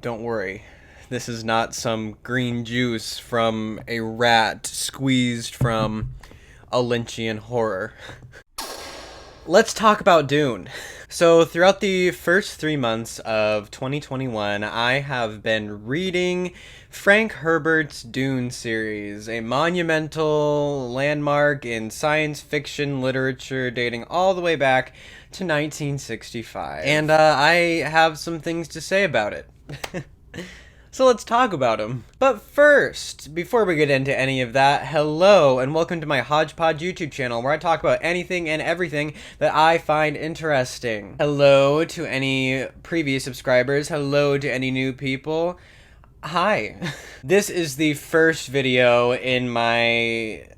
Don't worry. This is not some green juice from a rat squeezed from a Lynchian horror. Let's talk about Dune. So throughout the first 3 months of 2021, I have been reading Frank Herbert's Dune series, a monumental landmark in science fiction literature dating all the way back to 1965. And I have some things to say about it. So let's talk about them. But first, before we get into any of that, hello and welcome to my Hodgepodge YouTube channel where I talk about anything and everything that I find interesting. Hello to any previous subscribers, hello to any new people. Hi. This is the first video in my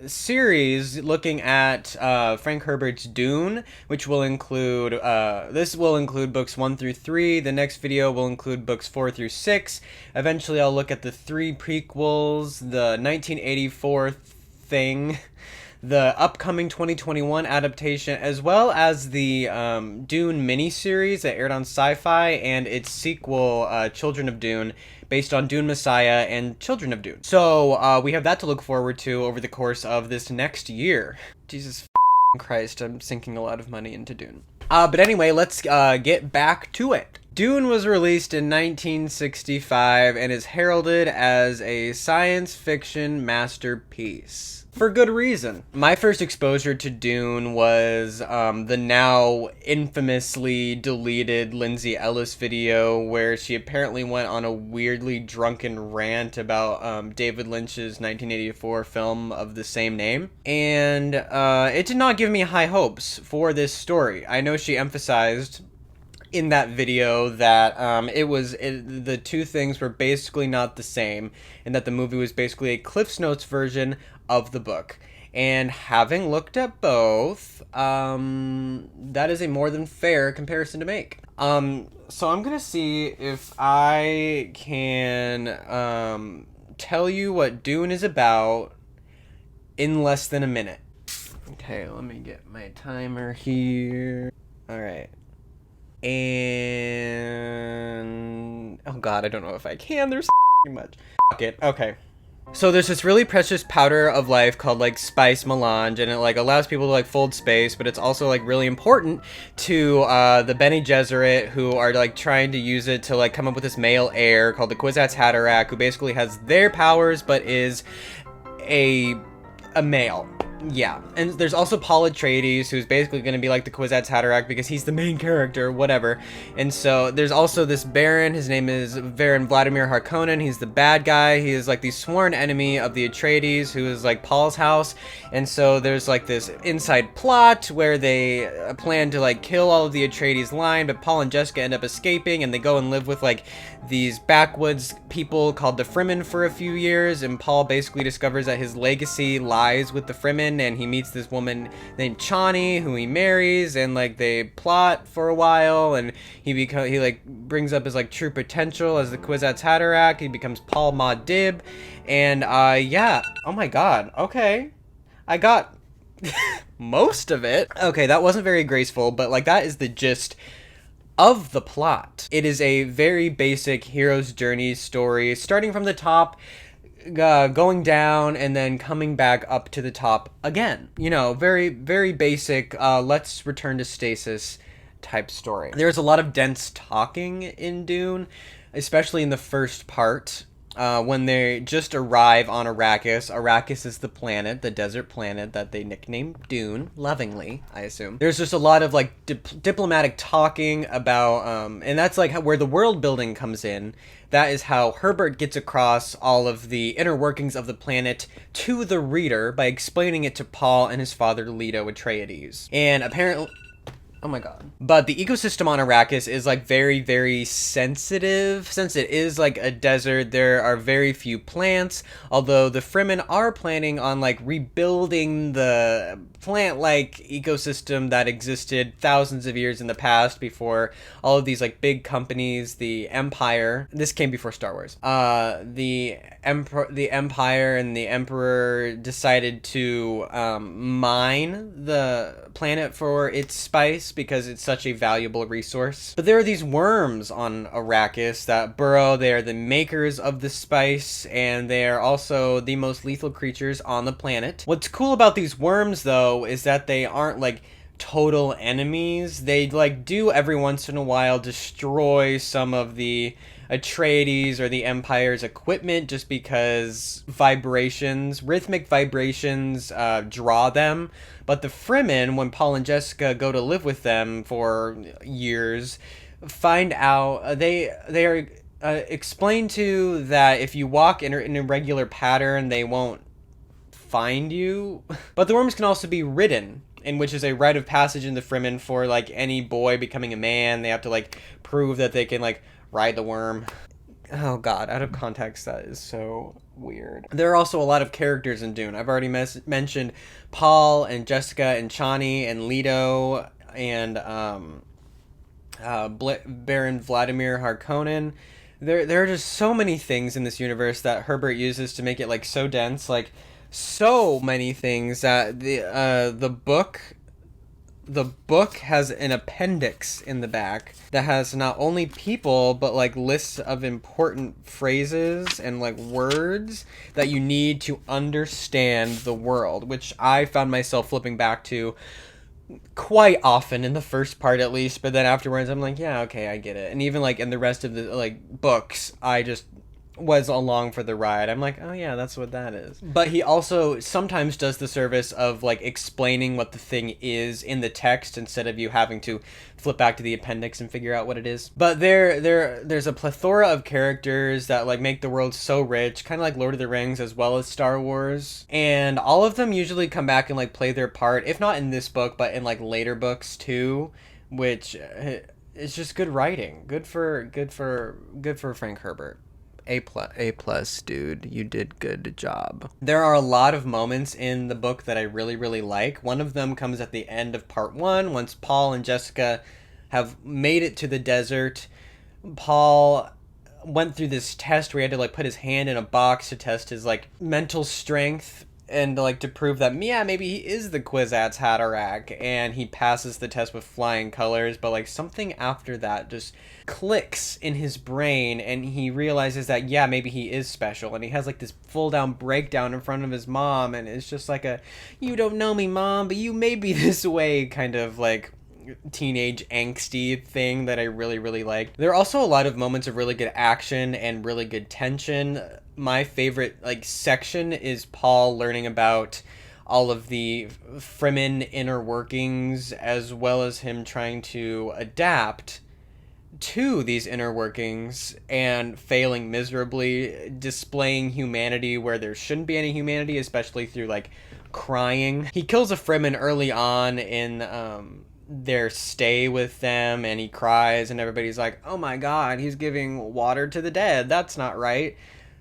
series looking at Frank Herbert's Dune, which will include this will include books 1 through 3. The next video will include books 4 through 6. Eventually I'll look at the 3 prequels, the 1984 thing, the upcoming 2021 adaptation, as well as the Dune miniseries that aired on Sci-Fi and its sequel, Children of Dune, based on Dune Messiah and Children of Dune. So we have that to look forward to over the course of this next year. Jesus Christ, I'm sinking a lot of money into Dune. But anyway, let's get back to it. Dune was released in 1965 and is heralded as a science fiction masterpiece. For good reason. My first exposure to Dune was the now infamously deleted Lindsay Ellis video where she apparently went on a weirdly drunken rant about David Lynch's 1984 film of the same name. And it did not give me high hopes for this story. I know she emphasized in that video that the two things were basically not the same, and that the movie was basically a Cliff's Notes version of the book. And having looked at both, that is a more than fair comparison to make. So I'm gonna see if I can tell you what Dune is about in less than a minute. Okay, let me get my timer here. All right. And oh god, I don't know if I can. There's too much. Fuck it. Okay. So there's this really precious powder of life called like spice melange, and it like allows people to like fold space, but it's also like really important to the Bene Gesserit, who are like trying to use it to like come up with this male heir called the Kwisatz Haderach, who basically has their powers but is a male. Yeah, and there's also Paul Atreides, who's basically going to be like the Kwisatz Haderach because he's the main character, whatever. And so there's also this Baron, his name is Baron Vladimir Harkonnen, he's the bad guy, he is like the sworn enemy of the Atreides, who is like Paul's house. And so there's like this inside plot where they plan to like kill all of the Atreides line, but Paul and Jessica end up escaping, and they go and live with like these backwoods people called the Fremen for a few years, and Paul basically discovers that his legacy lies with the Fremen, and he meets this woman named Chani who he marries, and like they plot for a while, and he like brings up his like true potential as the Kwisatz Haderach. He becomes Paul Muad'Dib, and yeah, oh my god, okay, I got most of it. Okay, that wasn't very graceful, but like that is the gist of the plot. It is a very basic hero's journey story, starting from the top, going down, and then coming back up to the top again. You know, very, very basic, let's return to stasis type story. There's a lot of dense talking in Dune, especially in the first part. When they just arrive on Arrakis. Arrakis is the planet, the desert planet that they nicknamed Dune, lovingly, I assume. There's just a lot of like diplomatic talking about, and that's like where the world building comes in. That is how Herbert gets across all of the inner workings of the planet to the reader by explaining it to Paul and his father Leto Atreides. And apparently, oh my god. But the ecosystem on Arrakis is like very, very sensitive. Since it is like a desert, there are very few plants, although the Fremen are planning on like rebuilding the plant-like ecosystem that existed thousands of years in the past before all of these like big companies, the Empire. This came before Star Wars. The Empire and the Emperor decided to mine the planet for its spice because it's such a valuable resource. But there are these worms on Arrakis that burrow. They are the makers of the spice, and they are also the most lethal creatures on the planet. What's cool about these worms, though, is that they aren't like total enemies. They like do every once in a while destroy some of the Atreides or the Empire's equipment just because rhythmic vibrations draw them. But the Fremen, when Paul and Jessica go to live with them for years, find out they are explained to that if you walk in a regular pattern, they won't find you. But the worms can also be ridden, in which is a rite of passage in the Fremen for like any boy becoming a man. They have to like prove that they can like ride the worm. Oh god, out of context, that is so weird. There are also a lot of characters in Dune. I've already mentioned Paul and Jessica and Chani and Leto and Baron Vladimir Harkonnen. There are just so many things in this universe that Herbert uses to make it like so dense, like so many things that the book has an appendix in the back that has not only people but like lists of important phrases and like words that you need to understand the world, which I found myself flipping back to quite often in the first part at least, but then afterwards I'm like, yeah, okay, I get it. And even like in the rest of the like books, I just was along for the ride. I'm like, oh yeah, that's what that is. But he also sometimes does the service of like explaining what the thing is in the text instead of you having to flip back to the appendix and figure out what it is. But there's a plethora of characters that like make the world so rich, kind of like Lord of the Rings as well as Star Wars. And all of them usually come back and like play their part, if not in this book, but in like later books too, which is just good writing. Good for Frank Herbert. A plus, dude. You did good job. There are a lot of moments in the book that I really, really like. One of them comes at the end of part 1, once Paul and Jessica have made it to the desert. Paul went through this test where he had to like put his hand in a box to test his like mental strength and like to prove that yeah, maybe he is the Kwisatz Haderach, and he passes the test with flying colors. But like something after that just clicks in his brain, and he realizes that yeah, maybe he is special, and he has like this full down breakdown in front of his mom, and it's just like a you don't know me, mom, but you may be this way kind of like teenage angsty thing that I really, really liked. There are also a lot of moments of really good action and really good tension. My favorite like section is Paul learning about all of the Fremen inner workings, as well as him trying to adapt to these inner workings and failing miserably, displaying humanity where there shouldn't be any humanity, especially through like crying. He kills a Fremen early on in their stay with them, and he cries, and everybody's like, oh my god, he's giving water to the dead. That's not right.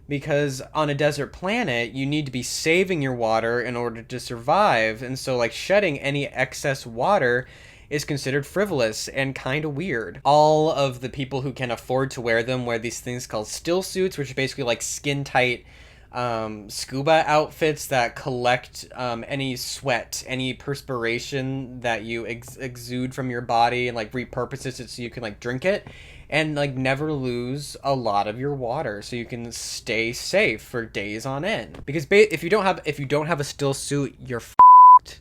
Because on a desert planet, you need to be saving your water in order to survive. And so like shedding any excess water is considered frivolous and kind of weird. All of the people who can afford to wear them wear these things called still suits, which are basically like skin tight scuba outfits that collect any sweat, any perspiration that you exude from your body, and like repurposes it so you can like drink it and like never lose a lot of your water, so you can stay safe for days on end. Because if you don't have a still suit, you're f***ed.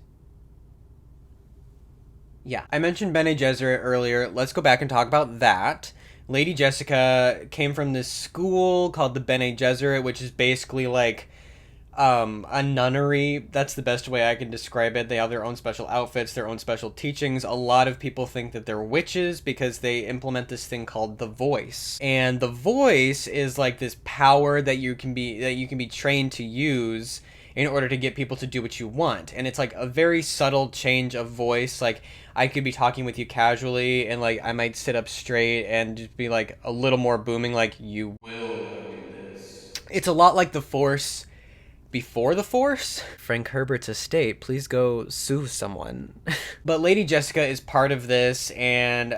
Yeah, I mentioned Bene Gesserit earlier. Let's go back and talk about that. Lady Jessica came from this school called the Bene Gesserit, which is basically like a nunnery. That's the best way I can describe it. They have their own special outfits, their own special teachings. A lot of people think that they're witches because they implement this thing called the voice. And the voice is like this power that you can be trained to use in order to get people to do what you want. And it's like a very subtle change of voice. Like I could be talking with you casually, and like I might sit up straight and just be like a little more booming, like you will go do this. It's a lot like the Force, before the Force. Frank Herbert's estate, please go sue someone. But Lady Jessica is part of this, and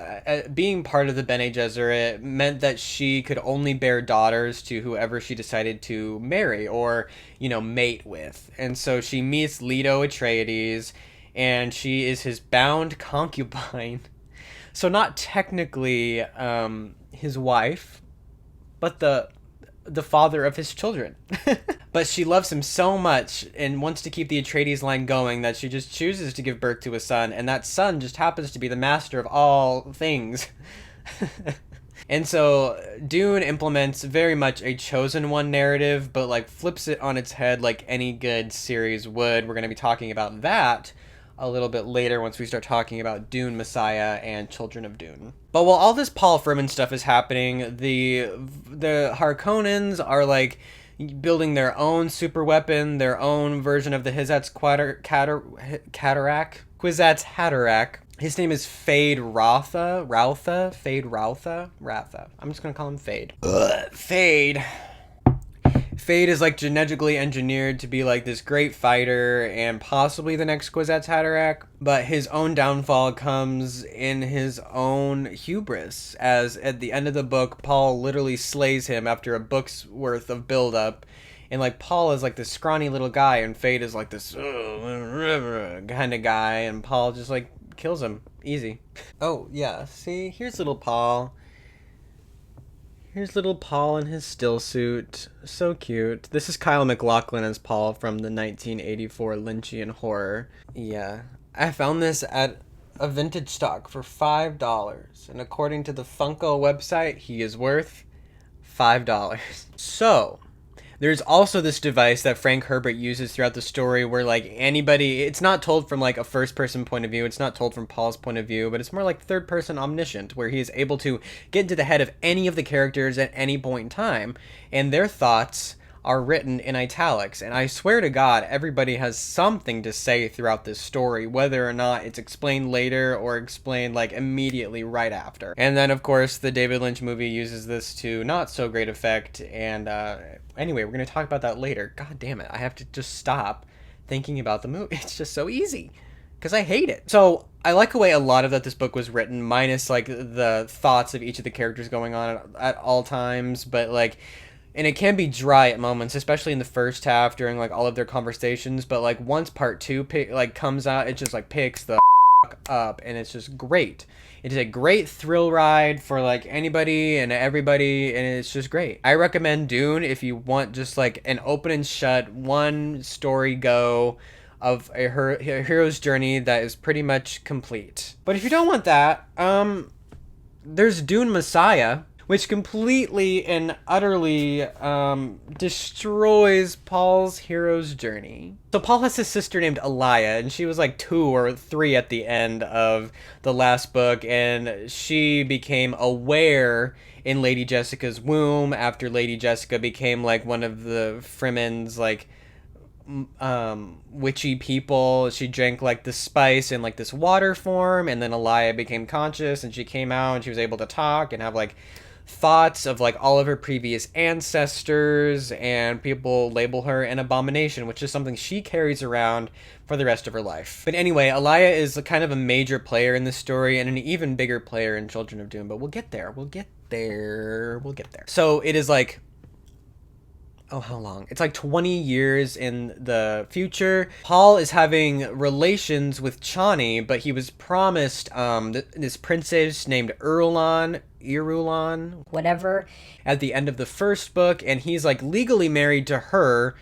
being part of the Bene Gesserit meant that she could only bear daughters to whoever she decided to marry or, mate with. And so she meets Leto Atreides, and she is his bound concubine. So not technically his wife, but the father of his children. But she loves him so much and wants to keep the Atreides line going that she just chooses to give birth to a son, and that son just happens to be the master of all things. And so Dune implements very much a chosen one narrative, but like flips it on its head like any good series would. We're going to be talking about that a little bit later once we start talking about Dune Messiah and Children of Dune. But while all this Paul Freeman stuff is happening, the Harkonnens are like building their own super weapon, their own version of the Kwisatz Haderach. His name is Fade Ratha. I'm just gonna call him Fade. Fade. Fade is like genetically engineered to be like this great fighter and possibly the next Kwisatz Haderach, but his own downfall comes in his own hubris, as at the end of the book, Paul literally slays him after a book's worth of build-up. And like Paul is like this scrawny little guy, and Fade is like this kind of guy, and Paul just like kills him easy. Oh yeah, see, here's little Paul. Here's little Paul in his still suit. So cute. This is Kyle MacLachlan as Paul from the 1984 Lynchian horror. Yeah. I found this at a vintage stock for $5. And according to the Funko website, he is worth $5. So, there's also this device that Frank Herbert uses throughout the story where, like, anybody... It's not told from, like, a first-person point of view. It's not told from Paul's point of view, but it's more like third-person omniscient, where he is able to get into the head of any of the characters at any point in time, and their thoughts are written in italics. And I swear to God, everybody has something to say throughout this story, whether or not it's explained later or explained, like, immediately right after. And then, of course, the David Lynch movie uses this to not so great effect, and, anyway, we're going to talk about that later. God damn it, I have to just stop thinking about the movie. It's just so easy, because I hate it. So, I like the way a lot of that this book was written, minus, like, the thoughts of each of the characters going on at all times, but, like... And it can be dry at moments, especially in the first half during, like, all of their conversations. But, like, once part two, comes out, it just, like, picks the up. And it's just great. It is a great thrill ride for, like, anybody and everybody. And it's just great. I recommend Dune if you want just, like, an open and shut, one story go of a hero's journey that is pretty much complete. But if you don't want that, there's Dune Messiah, which completely and utterly destroys Paul's hero's journey. So Paul has his sister named Elia, and she was like 2 or 3 at the end of the last book, and she became aware in Lady Jessica's womb after Lady Jessica became like one of the Fremen's like witchy people. She drank like the spice in like this water form, and then Elia became conscious, and she came out and she was able to talk and have like thoughts of like all of her previous ancestors, and people label her an abomination, which is something she carries around for the rest of her life. But anyway, Elia is kind of a major player in this story and an even bigger player in Children of Dune, but we'll get there. So it is like, oh, how long? It's like 20 years in the future. Paul is having relations with Chani, but he was promised this princess named Irulan, whatever, at the end of the first book, and he's like legally married to her,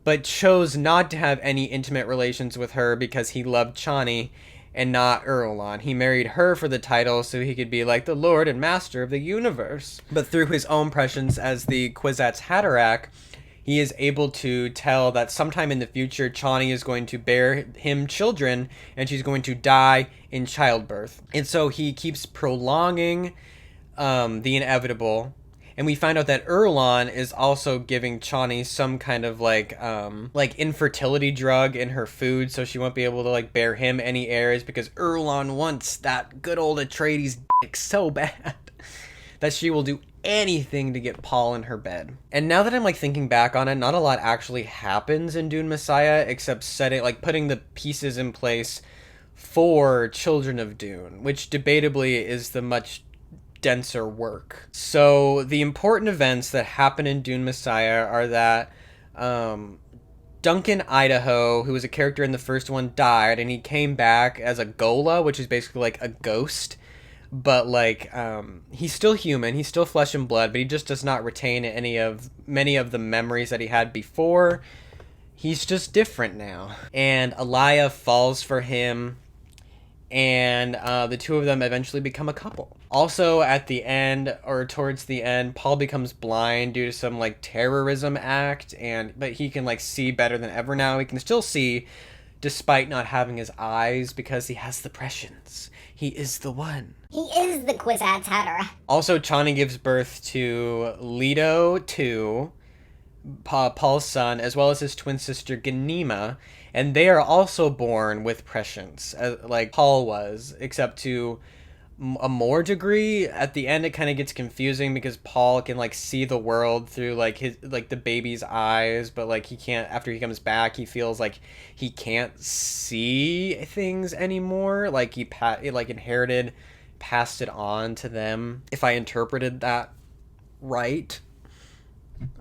but chose not to have any intimate relations with her because he loved Chani and not Irulan. He married her for the title so he could be like the Lord and Master of the universe. But through his own prescience as the Kwisatz Haderach, he is able to tell that sometime in the future, Chani is going to bear him children, and she's going to die in childbirth. And so he keeps prolonging the inevitable. And we find out that Irulan is also giving Chani some kind of like infertility drug in her food, so she won't be able to like bear him any heirs, because Irulan wants that good old Atreides dick so bad that she will do anything to get Paul in her bed. And now that I'm like thinking back on it, not a lot actually happens in Dune Messiah except setting like putting the pieces in place for Children of Dune, which debatably is the much denser work. So the important events that happen in Dune Messiah are that Duncan Idaho, who was a character in the first one, died, and he came back as a Gola, which is basically like a ghost. But like, he's still human, he's still flesh and blood, but he just does not retain many of the memories that he had before. He's just different now. And Alaya falls for him, and the two of them eventually become a couple. Also, at the end, or towards the end, Paul becomes blind due to some like terrorism act, but he can like see better than ever now. He can still see despite not having his eyes because he has the prescience. He is the one. He is the Kwisatz Hatter. Also, Chani gives birth to Leto II, Paul's son, as well as his twin sister Ganima, and they are also born with prescience, like Paul was, except to a more degree. At the end, it kind of gets confusing because Paul can like see the world through like his like the baby's eyes, but like he can't. After he comes back, he feels like he can't see things anymore. Like he inherited, passed it on to them. If I interpreted that right.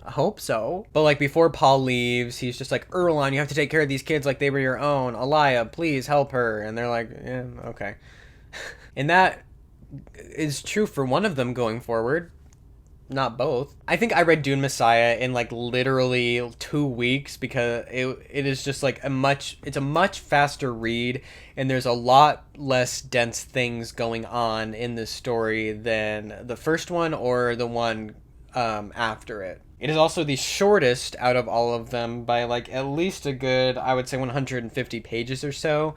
I hope so. But like before Paul leaves, he's just like, Erlon, you have to take care of these kids like they were your own. Alaya, please help her. And they're like, yeah, okay. And that is true for one of them going forward. Not both. I think I read Dune Messiah in like literally 2 weeks because it is just like it's a much faster read, and there's a lot less dense things going on in this story than the first one or the one after it. It is also the shortest out of all of them by like at least a good, I would say 150 pages or so.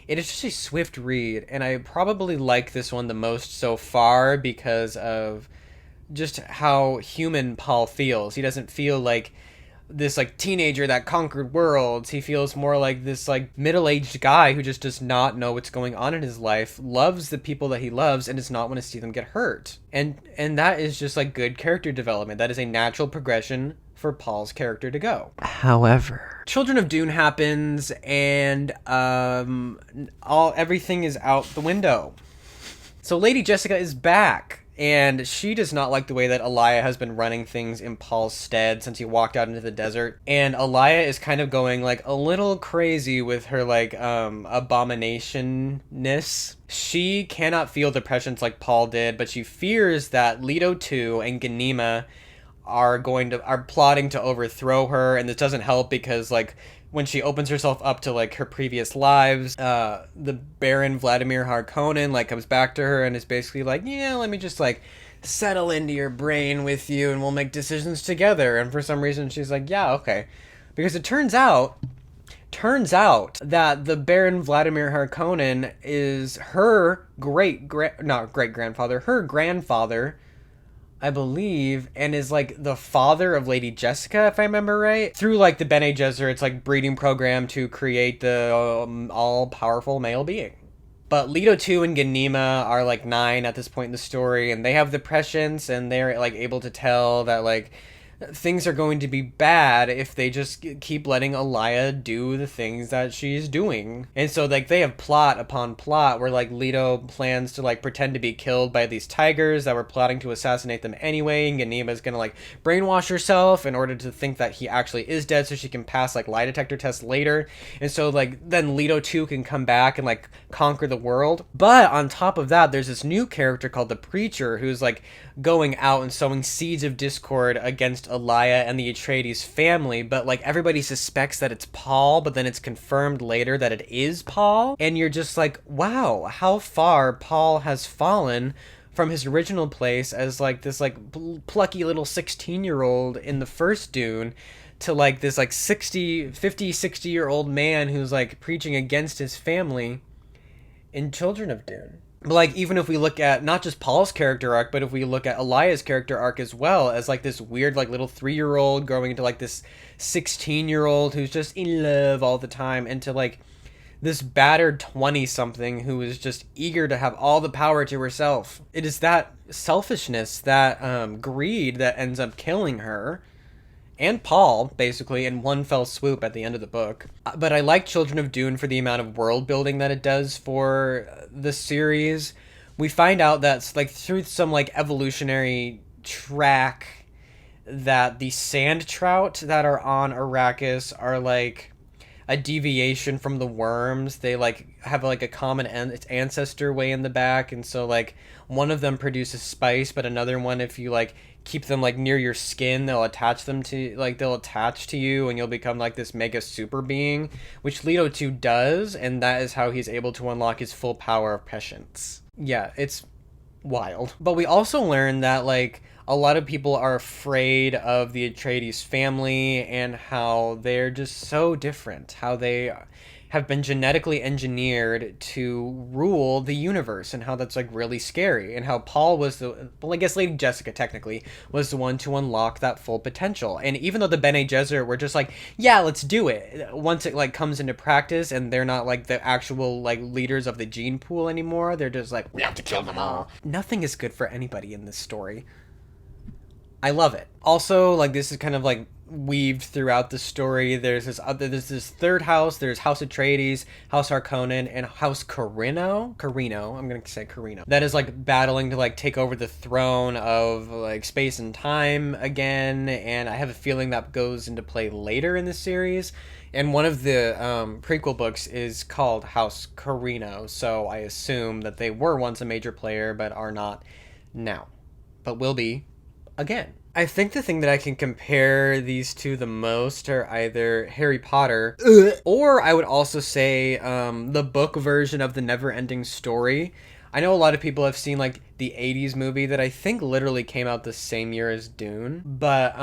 It is just a swift read, and I probably like this one the most so far because of just how human Paul feels. He doesn't feel like this like teenager that conquered worlds. He feels more like this like middle-aged guy who just does not know what's going on in his life, loves the people that he loves, and does not want to see them get hurt. And that is just like good character development. That is a natural progression for Paul's character to go. However, Children of Dune happens, and everything is out the window. So Lady Jessica is back. And she does not like the way that Alaya has been running things in Paul's stead since he walked out into the desert. And Alaya is kind of going like a little crazy with her like abomination-ness. She cannot feel the prescience like Paul did, but she fears that Leto II and Ganima are plotting to overthrow her, and this doesn't help because like when she opens herself up to like her previous lives, the Baron Vladimir Harkonnen like comes back to her and is basically like, yeah, let me just like settle into your brain with you and we'll make decisions together. And for some reason she's like, yeah, okay, because it turns out that the Baron Vladimir Harkonnen is her her grandfather, I believe, and is like the father of Lady Jessica, if I remember right. Through like the Bene Gesserit's like breeding program to create the all-powerful male being. But Leto II and Ganima are like 9 at this point in the story, and they have the prescience, and they're like able to tell that like things are going to be bad if they just keep letting Alaya do the things that she's doing. And so like they have plot upon plot where like Leto plans to like pretend to be killed by these tigers that were plotting to assassinate them anyway, and Ganima's gonna like brainwash herself in order to think that he actually is dead so she can pass like lie detector tests later. And so like then Leto II can come back and like conquer the world. But on top of that, there's this new character called the Preacher who's like going out and sowing seeds of discord against Alaya and the Atreides family, but like everybody suspects that it's Paul, but then it's confirmed later that it is Paul, and you're just like, wow, how far Paul has fallen from his original place as like this like plucky little 16-year-old in the first Dune to like this like 60-year-old man who's like preaching against his family in Children of Dune. But like even if we look at not just Paul's character arc, but if we look at Alaya's character arc as well, as like this weird like little 3-year-old growing into like this 16-year-old who's just in love all the time, and to like this battered 20 something who is just eager to have all the power to herself. It is that selfishness, that greed that ends up killing her and Paul, basically, in one fell swoop at the end of the book. But I like Children of Dune for the amount of world building that it does for the series. We find out that, like, through some, like, evolutionary track, that the sand trout that are on Arrakis are, like, a deviation from the worms. They like have like a common ancestor way in the back, and so like one of them produces spice, but another one, if you like keep them like near your skin, they'll attach to you, and you'll become like this mega super being, which Leto 2 does, and that is how he's able to unlock his full power of prescience. Yeah, it's wild. But we also learn that like a lot of people are afraid of the Atreides family and how they're just so different, how they have been genetically engineered to rule the universe, and how that's like really scary, and how Paul was well, I guess Lady Jessica technically was the one to unlock that full potential. And even though the Bene Gesserit were just like, yeah, let's do it, once it like comes into practice and they're not like the actual like leaders of the gene pool anymore, they're just like, we have to kill them all. Nothing is good for anybody in this story. I love it. Also, like, this is kind of like weaved throughout the story. There's this third house. There's House Atreides, House Harkonnen, and House Carino. I'm gonna say Carino. That is like battling to like take over the throne of like space and time again. And I have a feeling that goes into play later in the series. And one of the prequel books is called House Carino, so I assume that they were once a major player, but are not now, but will be again. I think the thing that I can compare these two the most are either Harry Potter, or I would also say the book version of The Never-Ending Story. I know a lot of people have seen like the 80s movie that I think literally came out the same year as Dune, but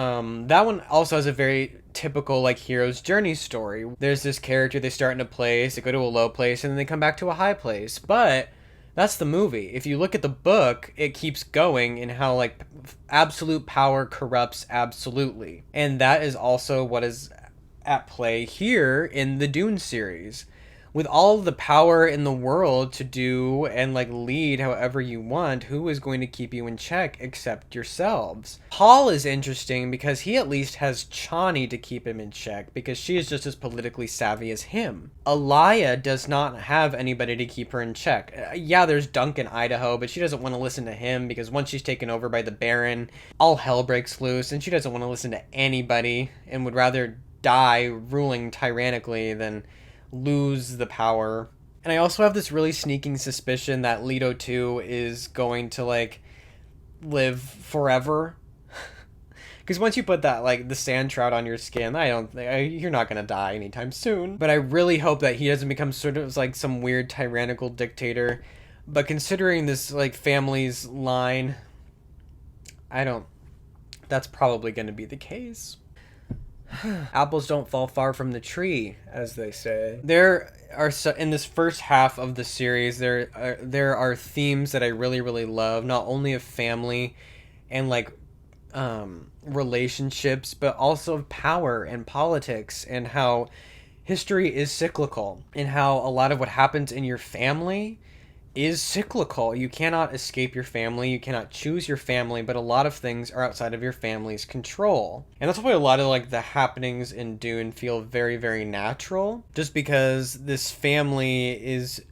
that one also has a very typical like hero's journey story. There's this character, they start in a place, they go to a low place, and then they come back to a high place. But that's the movie. If you look at the book, it keeps going in how like absolute power corrupts absolutely. And that is also what is at play here in the Dune series. With all the power in the world to do and like lead however you want, who is going to keep you in check except yourselves? Paul is interesting because he at least has Chani to keep him in check, because she is just as politically savvy as him. Alaya does not have anybody to keep her in check. Yeah, there's Dunk in Idaho, but she doesn't want to listen to him because once she's taken over by the Baron, all hell breaks loose, and she doesn't want to listen to anybody and would rather die ruling tyrannically than lose the power. And I also have this really sneaking suspicion that Leto 2 is going to like live forever. Because once you put that like the sand trout on your skin, you're not gonna die anytime soon. But I really hope that he doesn't become sort of like some weird tyrannical dictator. But considering this like family's line, that's probably gonna be the case. Apples don't fall far from the tree, as they say. There are in this first half of the series, there are themes that I really, really love. Not only of family and like relationships, but also of power and politics, and how history is cyclical, and how a lot of what happens in your family is cyclical. You cannot escape your family, you cannot choose your family, but a lot of things are outside of your family's control. And that's why a lot of like the happenings in Dune feel very, very natural, just because this family is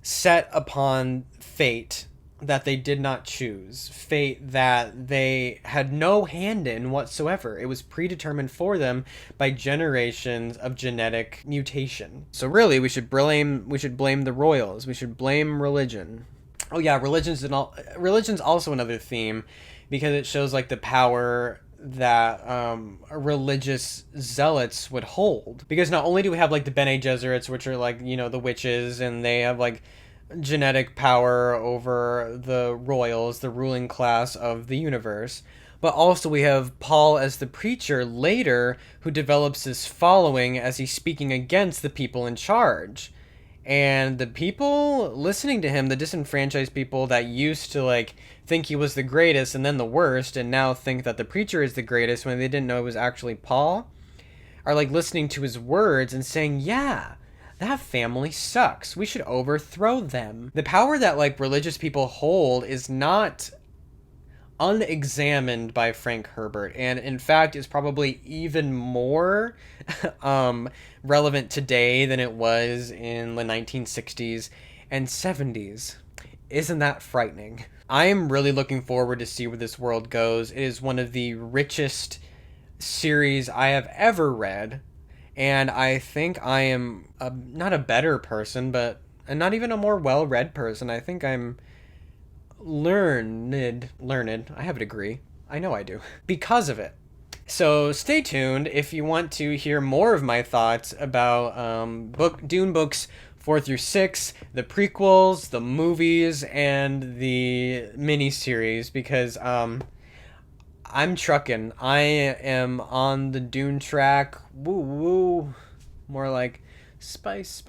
set upon fate that they did not choose, fate that they had no hand in whatsoever. It was predetermined for them by generations of genetic mutation. So really, we should blame the royals. We should blame religion. Oh yeah, religion's also another theme, because it shows like the power that religious zealots would hold. Because not only do we have like the Bene Gesserits, which are like, you know, the witches, and they have like genetic power over the royals, the ruling class of the universe, but also we have Paul as the preacher later, who develops this following as he's speaking against the people in charge. And the people listening to him, the disenfranchised people that used to like think he was the greatest and then the worst, and now think that the preacher is the greatest when they didn't know it was actually Paul, are like listening to his words and saying, yeah, that family sucks. We should overthrow them. The power that like religious people hold is not unexamined by Frank Herbert, and in fact is probably even more relevant today than it was in the 1960s and 70s. Isn't that frightening? I am really looking forward to see where this world goes. It is one of the richest series I have ever read, and I think I am not a better person, but and not even a more well-read person. I think I'm learned. I have a degree. I know I do. Because of it. So stay tuned if you want to hear more of my thoughts about Dune books 4 through 6, the prequels, the movies, and the miniseries, because I'm trucking. I am on the Dune track. Woo woo. More like spice.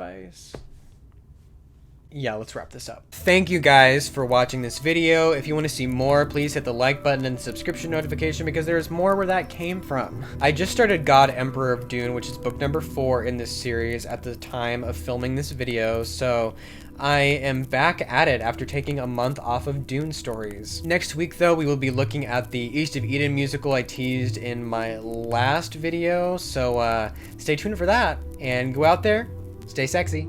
Yeah, let's wrap this up. Thank you guys for watching this video. If you want to see more, please hit the like button and the subscription notification, because there's more where that came from. I just started God Emperor of Dune, which is book number 4 in this series at the time of filming this video, so I am back at it after taking a month off of Dune stories. Next week, though, we will be looking at the East of Eden musical I teased in my last video, so stay tuned for that, and go out there, stay sexy.